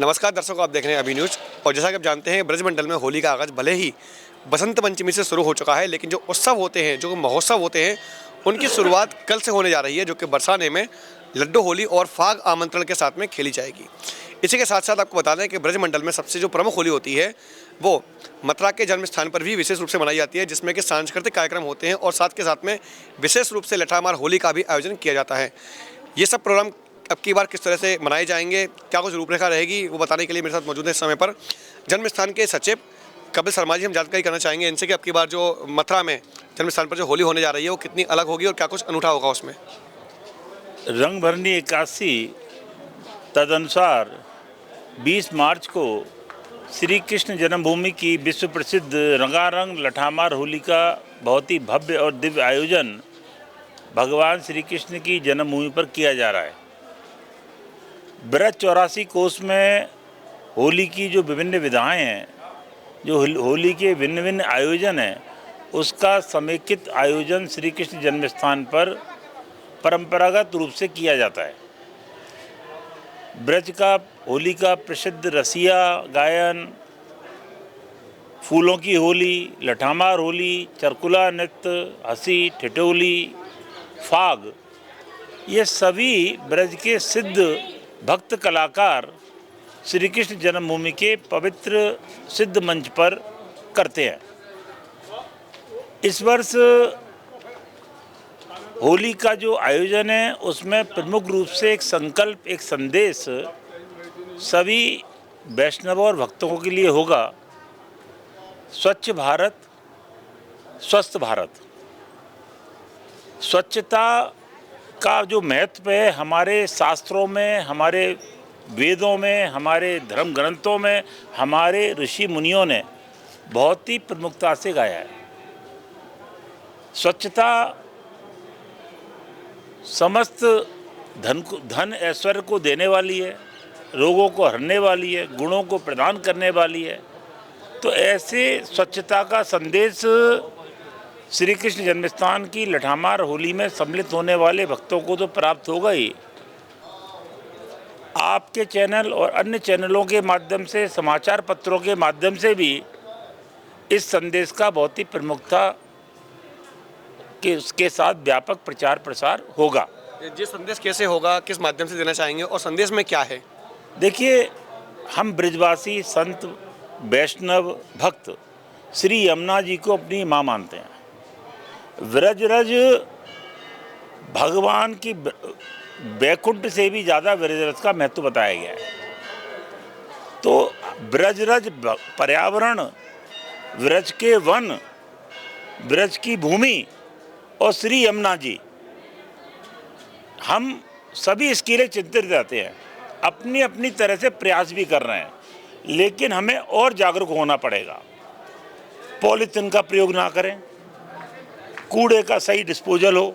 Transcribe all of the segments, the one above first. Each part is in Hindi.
नमस्कार दर्शकों, आप देख रहे हैं अभी न्यूज। और जैसा कि आप जानते हैं, ब्रजमंडल में होली का आगाज़ भले ही बसंत पंचमी से शुरू हो चुका है, लेकिन जो उत्सव होते हैं, जो महोत्सव होते हैं, उनकी शुरुआत कल से होने जा रही है, जो कि बरसाने में लड्डू होली और फाग आमंत्रण के साथ में खेली जाएगी। इसी के साथ साथ आपको बता दें कि ब्रजमंडल में सबसे जो प्रमुख होली होती है वो मथुरा के जन्म स्थान पर भी विशेष रूप से मनाई जाती है, जिसमें कि सांस्कृतिक कार्यक्रम होते हैं और साथ के साथ में विशेष रूप से लठामार होली का भी आयोजन किया जाता है। ये सब प्रोग्राम अब की बार किस तरह से मनाए जाएंगे, क्या कुछ रूपरेखा रहेगी, वो बताने के लिए मेरे साथ मौजूद है इस समय पर जन्म स्थान के सचिव कपिल शर्मा जी। हम जानकारी करना चाहेंगे इनसे कि अब की बार जो मथुरा में जन्म स्थान पर जो होली होने जा रही है वो कितनी अलग होगी और क्या कुछ अनूठा होगा उसमें। रंग भरनी एकादशी तदनुसार 20 मार्च को श्री कृष्ण जन्मभूमि की विश्व प्रसिद्ध रंगारंग लठामार होली का बहुत ही भव्य और दिव्य आयोजन भगवान श्री कृष्ण की जन्मभूमि पर किया जा रहा है। ब्रज 84 कोस में होली की जो विभिन्न विधाएं हैं, जो होली के भिन्न भिन्न आयोजन हैं, उसका समेकित आयोजन श्री कृष्ण जन्म स्थान पर परंपरागत रूप से किया जाता है। ब्रज का होली का प्रसिद्ध रसिया गायन, फूलों की होली, लठामार होली, चरकुला नृत्य, हंसी ठिठोली, फाग, ये सभी ब्रज के सिद्ध भक्त कलाकार श्री कृष्ण जन्मभूमि के पवित्र सिद्ध मंच पर करते हैं। इस वर्ष होली का जो आयोजन है उसमें प्रमुख रूप से एक संकल्प, एक संदेश सभी वैष्णवों और भक्तों के लिए होगा। स्वच्छ भारत, स्वस्थ भारत। स्वच्छता का जो महत्व है हमारे शास्त्रों में, हमारे वेदों में, हमारे धर्म ग्रंथों में, हमारे ऋषि मुनियों ने बहुत ही प्रमुखता से गाया है। स्वच्छता समस्त धन ऐश्वर्य को देने वाली है, रोगों को हरने वाली है, गुणों को प्रदान करने वाली है। तो ऐसे स्वच्छता का संदेश श्री कृष्ण जन्मस्थान की लठामार होली में सम्मिलित होने वाले भक्तों को तो प्राप्त होगा ही। आपके चैनल और अन्य चैनलों के माध्यम से, समाचार पत्रों के माध्यम से भी इस संदेश का बहुत ही प्रमुखता के उसके साथ व्यापक प्रचार प्रसार होगा। ये संदेश कैसे होगा, किस माध्यम से देना चाहेंगे और संदेश में क्या है? देखिए, हम ब्रजवासी संत वैष्णव भक्त श्री यमुना जी को अपनी माँ मानते हैं। व्रजरज भगवान की वैकुंठ से भी ज़्यादा व्रजरज का महत्व बताया गया है। तो ब्रजरज पर्यावरण, व्रज के वन, ब्रज की भूमि और श्री यमुना जी, हम सभी इसके लिए चिंतित रहते हैं। अपनी अपनी तरह से प्रयास भी कर रहे हैं, लेकिन हमें और जागरूक होना पड़ेगा। पॉलीथिन का प्रयोग ना करें, कूड़े का सही डिस्पोजल हो,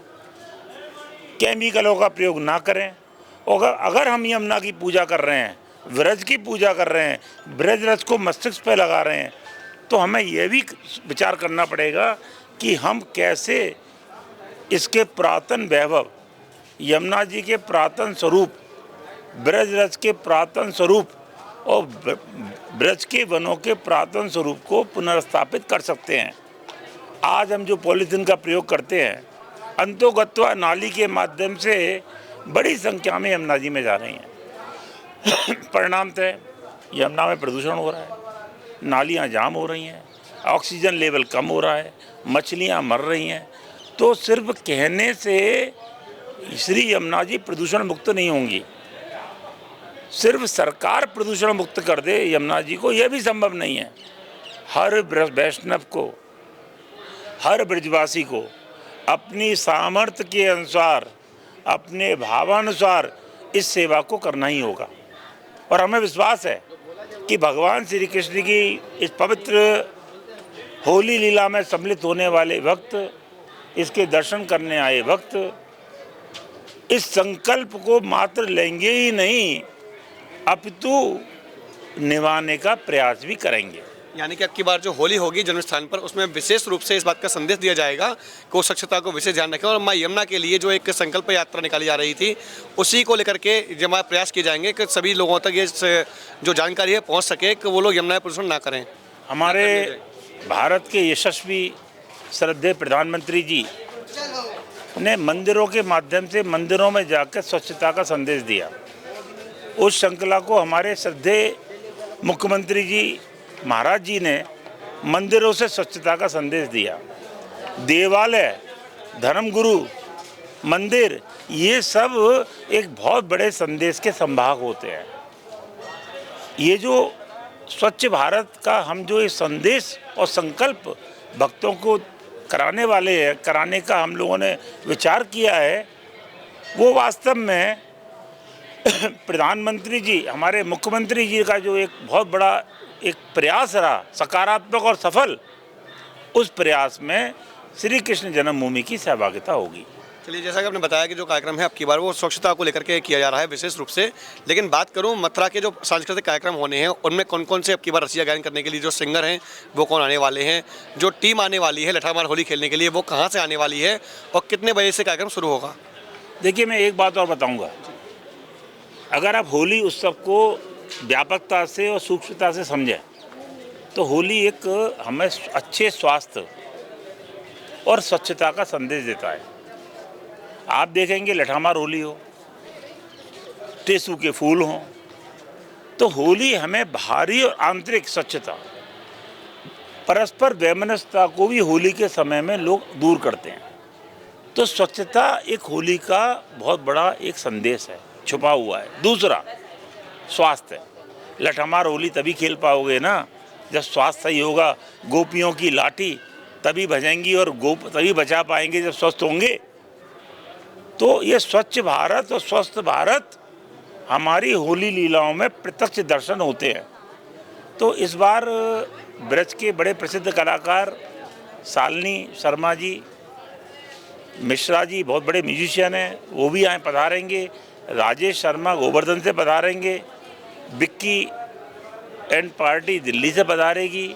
केमिकलों का प्रयोग ना करें। और अगर हम यमुना की पूजा कर रहे हैं, व्रज की पूजा कर रहे हैं, ब्रज रस को मस्तिष्क पर लगा रहे हैं, तो हमें यह भी विचार करना पड़ेगा कि हम कैसे इसके पुरातन वैभव, यमुना जी के पुरातन स्वरूप, ब्रज रस के पुरातन स्वरूप और ब्रज के वनों के पुरातन स्वरूप को पुनर्स्थापित कर सकते हैं। आज हम जो पॉलीथीन का प्रयोग करते हैं, अंतोगत्वा नाली के माध्यम से बड़ी संख्या में यमुना जी में जा रही हैं। परिणामतः यमुना में प्रदूषण हो रहा है, नालियां जाम हो रही हैं, ऑक्सीजन लेवल कम हो रहा है, मछलियां मर रही हैं। तो सिर्फ कहने से श्री यमुना जी प्रदूषण मुक्त नहीं होंगी। सिर्फ सरकार प्रदूषण मुक्त कर दे यमुना जी को, यह भी संभव नहीं है। हर वैष्णव को, हर ब्रजवासी को अपनी सामर्थ्य के अनुसार, अपने भावानुसार इस सेवा को करना ही होगा। और हमें विश्वास है कि भगवान श्री कृष्ण की इस पवित्र होली लीला में सम्मिलित होने वाले भक्त, इसके दर्शन करने आए भक्त इस संकल्प को मात्र लेंगे ही नहीं, अपितु निभाने का प्रयास भी करेंगे। यानी कि अब की बार जो होली होगी जन्म स्थान पर, उसमें विशेष रूप से इस बात का संदेश दिया जाएगा कि वो स्वच्छता को विशेष ध्यान रखें और माँ यमुना के लिए जो एक संकल्प यात्रा निकाली जा रही थी उसी को लेकर के जब प्रयास किए जाएंगे कि सभी लोगों तक ये जो जानकारी है पहुँच सके कि वो लोग यमुना प्रदूषण ना करें। हमारे भारत के यशस्वी श्रद्धेय प्रधानमंत्री जी ने मंदिरों के माध्यम से मंदिरों में जाकर स्वच्छता का संदेश दिया। उस श्रृंखला को हमारे श्रद्धेय मुख्यमंत्री जी महाराज जी ने मंदिरों से स्वच्छता का संदेश दिया। देवालय, धर्मगुरु, मंदिर, ये सब एक बहुत बड़े संदेश के संवाहक होते हैं। ये जो स्वच्छ भारत का हम जो ये संदेश और संकल्प भक्तों को कराने का हम लोगों ने विचार किया है, वो वास्तव में प्रधानमंत्री जी, हमारे मुख्यमंत्री जी का जो एक बहुत बड़ा एक प्रयास रहा, सकारात्मक और सफल, उस प्रयास में श्री कृष्ण जन्मभूमि की सहभागिता होगी। चलिए, जैसा कि आपने बताया कि जो कार्यक्रम है अब की बार वो स्वच्छता को लेकर के किया जा रहा है विशेष रूप से, लेकिन बात करूं मथुरा के जो सांस्कृतिक कार्यक्रम होने हैं उनमें कौन कौन से अब की बार रसिया गायन करने के लिए जो सिंगर हैं वो कौन आने वाले हैं, जो टीम आने वाली है लठामार होली खेलने के लिए वो कहाँ से आने वाली है और कितने बजे से कार्यक्रम शुरू होगा? देखिए, मैं एक बात और बताऊँगा। अगर आप होली उत्सव को व्यापकता से और सूक्ष्मता से समझें तो होली एक हमें अच्छे स्वास्थ्य और स्वच्छता का संदेश देता है। आप देखेंगे लठामार होली हो, टेसू के फूल हों, तो होली हमें बाहरी और आंतरिक स्वच्छता, परस्पर वैमनस्यता को भी होली के समय में लोग दूर करते हैं। तो स्वच्छता एक होली का बहुत बड़ा एक संदेश है, छुपा हुआ है। दूसरा, स्वास्थ्य। लठामार होली तभी खेल पाओगे ना जब स्वास्थ्य सही होगा। गोपियों की लाठी तभी बजेंगी और गोप तभी बचा पाएंगे जब स्वस्थ होंगे। तो ये स्वच्छ भारत और स्वस्थ भारत हमारी होली लीलाओं में प्रत्यक्ष दर्शन होते हैं। तो इस बार ब्रज के बड़े प्रसिद्ध कलाकार शालिनी शर्मा जी, मिश्रा जी बहुत बड़े म्यूजिशियन हैं, वो भी यहाँ पधारेंगे। राजेश शर्मा गोवर्धन से पधारेंगे। बिक्की एंड पार्टी दिल्ली से पधारेगी।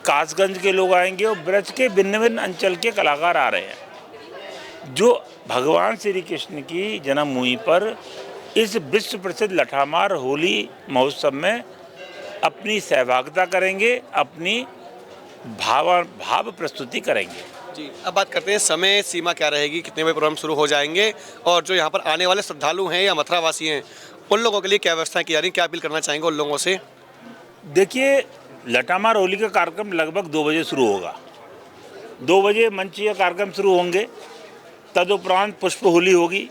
कासगंज के लोग आएंगे और ब्रज के भिन्न भिन्न अंचल के कलाकार आ रहे हैं जो भगवान श्री कृष्ण की जन्मभूमि पर इस विश्व प्रसिद्ध लठामार होली महोत्सव में अपनी सहभागिता करेंगे, अपनी भाव प्रस्तुति करेंगे। जी, अब बात करते हैं समय सीमा क्या रहेगी, कितने बजे प्रोग्राम शुरू हो जाएंगे और जो यहाँ पर आने वाले श्रद्धालु हैं या मथुरा वासी हैं उन लोगों के लिए क्या व्यवस्थाएं की जा रही हैं, क्या अपील करना चाहेंगे उन लोगों से? देखिए, लठामार होली का कार्यक्रम लगभग 2 बजे शुरू होगा। 2 बजे मंचीय कार्यक्रम शुरू होंगे। तदुपरांत पुष्प होली होगी,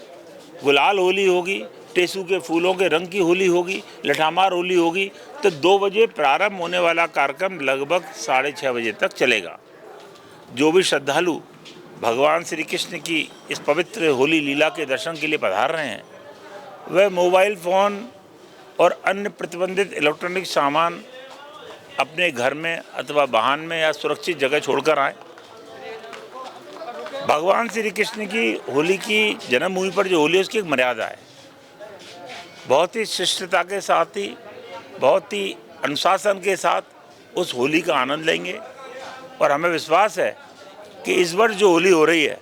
गुलाल होली होगी, टेसू के फूलों के रंग की होली होगी, लठामार होली होगी। तो 2 बजे प्रारंभ होने वाला कार्यक्रम लगभग 6:30 बजे तक चलेगा। जो भी श्रद्धालु भगवान श्री कृष्ण की इस पवित्र होली लीला के दर्शन के लिए पधार रहे हैं वह मोबाइल फ़ोन और अन्य प्रतिबंधित इलेक्ट्रॉनिक सामान अपने घर में अथवा वाहन में या सुरक्षित जगह छोड़कर आएँ। भगवान श्री कृष्ण की होली की जन्मभूमि पर जो होली है उसकी एक मर्यादा है। बहुत ही शिष्टता के साथ ही, बहुत ही अनुशासन के साथ उस होली का आनंद लेंगे और हमें विश्वास है कि इस वर्ष जो होली हो रही है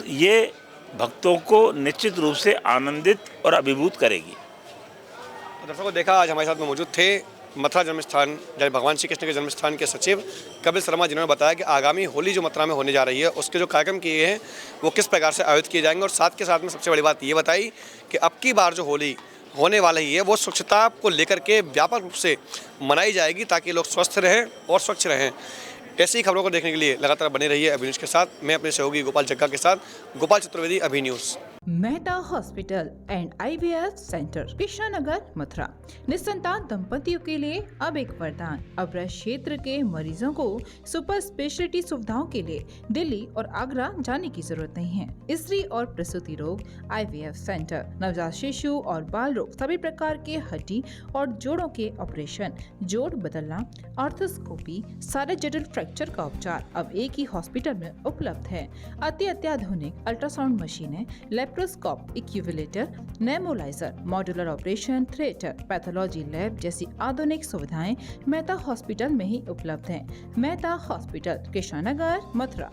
ये भक्तों को निश्चित रूप से आनंदित और अभिभूत करेगी। दर्शकों, देखा आज हमारे साथ में मौजूद थे मथुरा जन्मस्थान भगवान श्री कृष्ण के जन्मस्थान के सचिव कपिल शर्मा, जिन्होंने बताया कि आगामी होली जो मथुरा में होने जा रही है उसके जो कार्यक्रम किए हैं वो किस प्रकार से आयोजित किए जाएंगे और साथ के साथ में सबसे बड़ी बात ये बताई कि अब की बार जो होली होने वाला ही है वो स्वच्छता को लेकर के व्यापक रूप से मनाई जाएगी ताकि लोग स्वस्थ रहें और स्वच्छ रहें। ऐसी खबरों को देखने के लिए लगातार बने रहिए अभी न्यूज़ के साथ। मैं अपने सहयोगी गोपाल जग्गा के साथ Gopal Chaturvedi, Abhi news. Mehta hospital and IVF centre, Krishnanagar, Mathura. निसंतान दंपतियों के लिए अब एक वरदान। अब ब्रज क्षेत्र के मरीजों को सुपर स्पेशलिटी सुविधाओं के लिए दिल्ली और आगरा जाने की जरूरत नहीं है। स्त्री और प्रसूति रोग IVF सेंटर, नवजात शिशु और बाल रोग, सभी प्रकार के हड्डी और जोड़ों के ऑपरेशन, जोड़ बदलना, आर्थोस्कोपी, सारे जटिल फ्रैक्चर का उपचार अब एक ही हॉस्पिटल में उपलब्ध है। अत्याधुनिक अल्ट्रासाउंड मशीनें, लैप लेप्रोस्कोप, इक्यूविलेटर, नेमोलाइजर, modular operation theatre, pathology lab जैसी आधुनिक सुविधाएं मेहता हॉस्पिटल में ही उपलब्ध हैं। मेहता हॉस्पिटल, कृष्णा नगर, मथुरा।